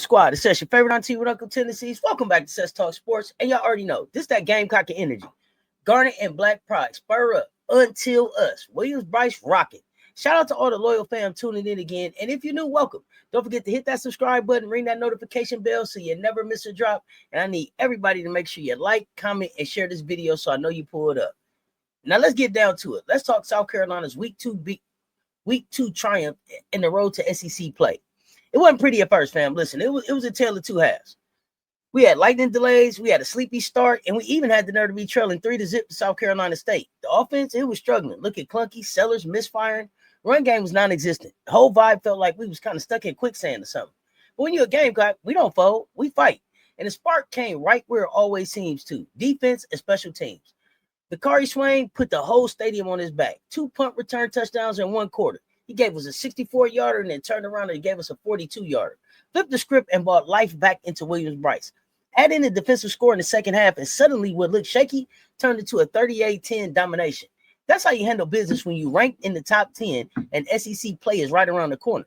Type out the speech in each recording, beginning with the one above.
squad? It's Cess, your favorite auntie with Uncle Tendencies. Welcome back to Cess Talk Sports. And y'all already know, this that Gamecockin energy. Garnet and Black pride. Spur up until us. Williams-Brice rocking. Shout out to all the loyal fam tuning in again. And if you're new, welcome. Don't forget to hit that subscribe button, ring that notification bell so you never miss a drop. And I need everybody to make sure you like, comment, and share this video so I know you pull it up. Now let's get down to it. Let's talk South Carolina's week two triumph in the road to SEC play. It wasn't pretty at first, fam. Listen, it was a tale of two halves. We had lightning delays, we had a sleepy start, and we even had the nerve to be trailing 3-0 to South Carolina State. The offense, it was struggling. Look at Clunky, Sellers misfiring. Run game was non-existent. The whole vibe felt like we was kind of stuck in quicksand or something. But when you're a Gamecock, we don't fold, we fight. And the spark came right where it always seems to, defense and special teams. Vicari Swain put the whole stadium on his back. 2 punt return touchdowns in 1 quarter. He gave us a 64-yarder and then turned around and gave us a 42-yarder. Flipped the script and brought life back into Williams-Brice. Add in the defensive score in the second half, and suddenly what looked shaky turned into a 38-10 domination. That's how you handle business when you rank in the top 10 and SEC play is right around the corner.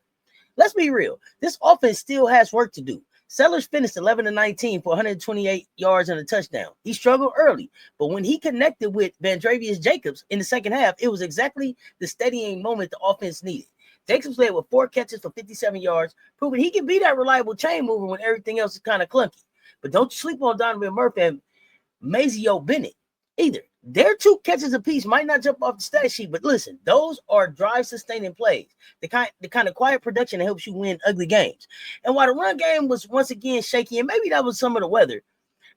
Let's be real. This offense still has work to do. Sellers finished 11-19 for 128 yards and a touchdown. He struggled early, but when he connected with Vanderbilt in the second half, it was exactly the steadying moment the offense needed. Jacobs led with 4 catches for 57 yards, proving he can be that reliable chain mover when everything else is kind of clunky. But don't sleep on Donovan Murphy and Mazio Bennett either. Their 2 catches apiece might not jump off the stat sheet, but listen, those are drive-sustaining plays, the kind of quiet production that helps you win ugly games. And while the run game was once again shaky, and maybe that was some of the weather,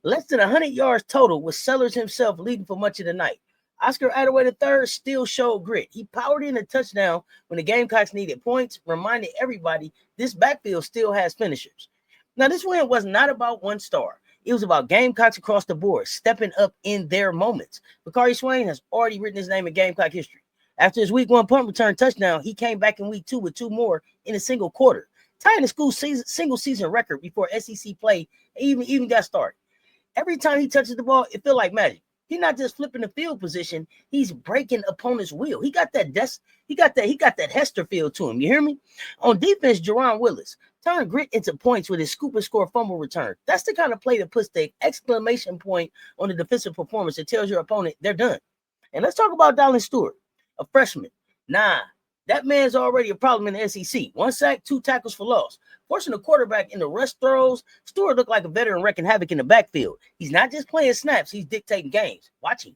less than 100 yards total with Sellers himself leading for much of the night. Oscar Adaway III still showed grit. He powered in a touchdown when the Gamecocks needed points, reminding everybody this backfield still has finishers. Now, this win was not about one star. It was about Gamecocks across the board, stepping up in their moments. Vicari Swain has already written his name in Gamecock history. After his week 1 punt return touchdown, he came back in week 2 with 2 more in a single quarter, tying the school's single season record before SEC play even got started. Every time he touches the ball, it feels like magic. He's not just flipping the field position; he's breaking opponent's will. He got that Hester feel to him. You hear me? On defense, Jaron Willis turned grit into points with his scoop and score fumble return. That's the kind of play that puts the exclamation point on the defensive performance and tells your opponent they're done. And let's talk about Dylan Stewart, a freshman. That man's already a problem in the SEC. 1 sack, 2 tackles for loss. Forcing the quarterback into rush throws, Stewart looked like a veteran wrecking havoc in the backfield. He's not just playing snaps, he's dictating games. Watch him.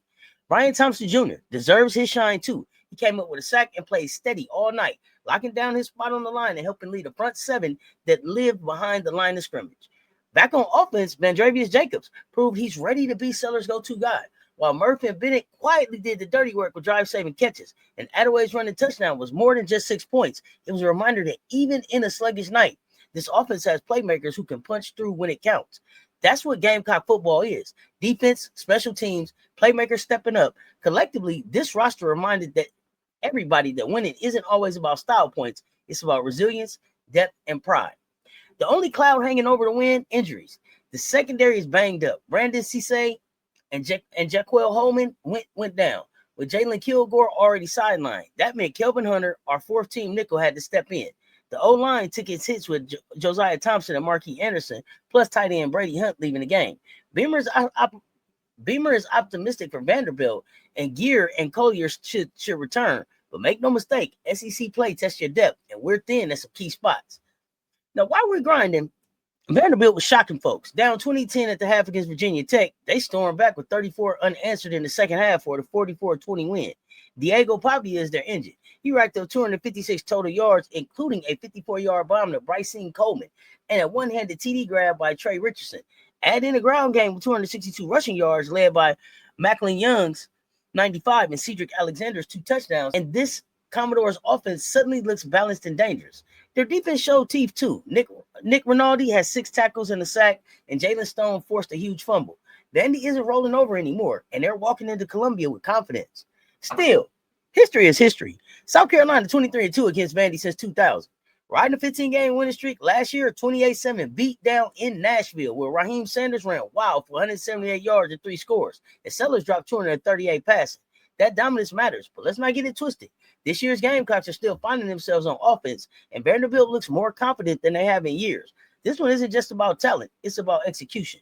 Brian Thompson Jr. deserves his shine too. He came up with a sack and played steady all night, locking down his spot on the line and helping lead a front 7 that lived behind the line of scrimmage. Back on offense, Vanderbilt proved he's ready to be Sellers' go-to guy, while Murphy and Bennett quietly did the dirty work with drive-saving catches. And Adaway's running touchdown was more than just 6 points. It was a reminder that even in a sluggish night, this offense has playmakers who can punch through when it counts. That's what Gamecock football is. Defense, special teams, playmakers stepping up. Collectively, this roster reminded that everybody that winning isn't always about style points. It's about resilience, depth, and pride. The only cloud hanging over the win, injuries. The secondary is banged up. Brandon Cisse and Jaquel Holman went down, with Jalen Kilgore already sidelined. That meant Kelvin Hunter, our 4th-team nickel, had to step in. The O-line took its hits with Josiah Thompson and Marquis Anderson, plus tight end Brady Hunt leaving the game. Beamer is optimistic for Vanderbilt, and Gear and Collier should return. But make no mistake, SEC play tests your depth, and we're thin at some key spots. Now, while we're grinding, Vanderbilt was shocking folks. Down 20-10 at the half against Virginia Tech, they stormed back with 34 unanswered in the second half for the 44-20 win. Diego Pavia is their engine. He racked up 256 total yards, including a 54-yard bomb to Brycene Coleman and a one-handed TD grab by Trey Richardson. Add in a ground game with 262 rushing yards led by Macklin Young's 95 and Cedric Alexander's 2 touchdowns, and this Commodore's offense suddenly looks balanced and dangerous. Their defense showed teeth too. Nick Rinaldi has 6 tackles and a sack, and Jalen Stone forced a huge fumble. Vandy isn't rolling over anymore, and they're walking into Columbia with confidence. Still, history is history. South Carolina 23-2 against Vandy since 2000. Riding a 15-game winning streak last year, 28-7 beat down in Nashville, where Raheem Sanders ran wild for 178 yards and 3 scores, and Sellers dropped 238 passing. That dominance matters, but let's not get it twisted. This year's Gamecocks are still finding themselves on offense, and Vanderbilt looks more confident than they have in years. This one isn't just about talent, it's about execution.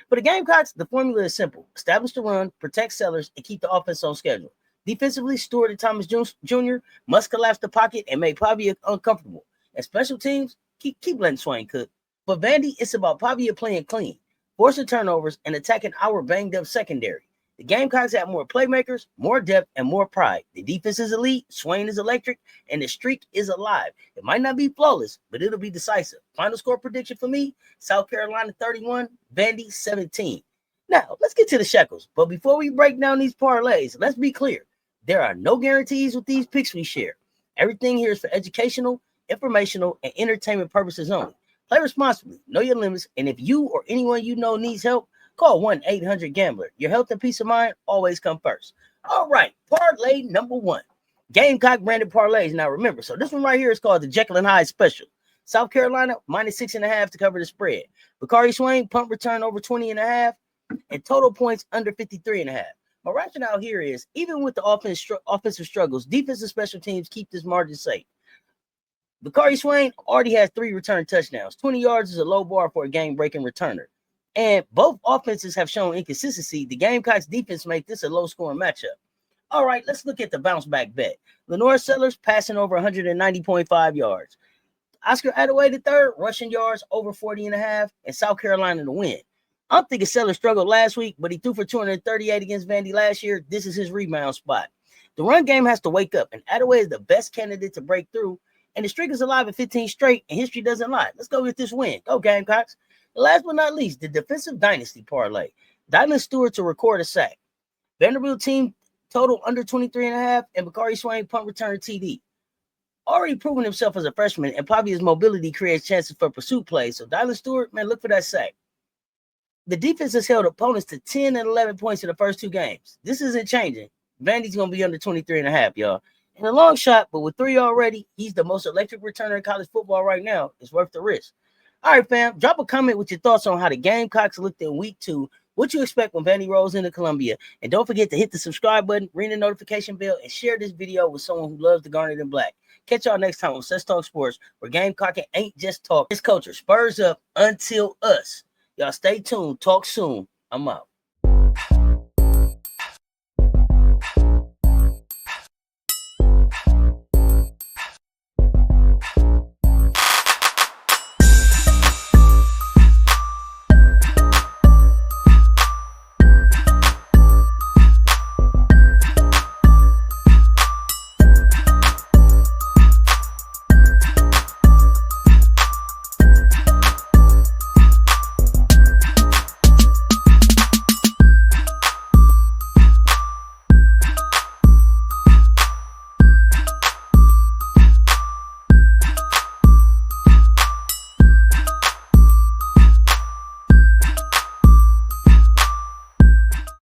For the Gamecocks, the formula is simple. Establish the run, protect Sellers, and keep the offense on schedule. Defensively, Stewart and Thomas Jr. must collapse the pocket and make Pavia uncomfortable. And special teams, keep letting Swain cook. For Vandy, it's about Pavia playing clean, forcing turnovers, and attacking our banged-up secondary. The Gamecocks have more playmakers, more depth, and more pride. The defense is elite, Swain is electric, and the streak is alive. It might not be flawless, but it'll be decisive. Final score prediction for me, South Carolina 31, Vandy 17. Now, let's get to the shekels. But before we break down these parlays, let's be clear. There are no guarantees with these picks we share. Everything here is for educational, informational, and entertainment purposes only. Play responsibly, know your limits, and if you or anyone you know needs help, call 1-800-GAMBLER. Your health and peace of mind always come first. All right, parlay number 1. Gamecock branded parlays. Now remember, so this one right here is called the Jekyll and Hyde Special. South Carolina, -6.5 to cover the spread. Vicari Swain, punt return over 20.5, and total points under 53.5. My rationale here is, even with the offensive struggles, defensive special teams keep this margin safe. Vicari Swain already has 3 return touchdowns. 20 yards is a low bar for a game-breaking returner. And both offenses have shown inconsistency. The Gamecocks defense make this a low-scoring matchup. All right, let's look at the bounce-back bet. LaNorris Sellers passing over 190.5 yards. Oscar Adaway III rushing yards over 40.5, and South Carolina to win. I'm thinking Sellers struggled last week, but he threw for 238 against Vandy last year. This is his rebound spot. The run game has to wake up, and Adaway is the best candidate to break through, and the streak is alive at 15 straight, and history doesn't lie. Let's go with this win. Go Gamecocks. Last but not least, the defensive dynasty parlay. Dylan Stewart to record a sack. Vanderbilt team total under 23.5, and Vicari Swain punt return TD. Already proven himself as a freshman, and Pavia's mobility creates chances for pursuit plays. So Dylan Stewart, man, look for that sack. The defense has held opponents to 10 and 11 points in the first 2 games. This isn't changing. Vandy's going to be under 23.5, y'all. And a long shot, but with 3 already, he's the most electric returner in college football right now. It's worth the risk. All right, fam, drop a comment with your thoughts on how the Gamecocks looked in week 2, what you expect when Vandy rolls into Columbia, and don't forget to hit the subscribe button, ring the notification bell, and share this video with someone who loves the Garnet and Black. Catch y'all next time on Cess Talk Sports, where Gamecockin ain't just talk, it's culture. Spurs up until us. Y'all stay tuned. Talk soon. I'm out.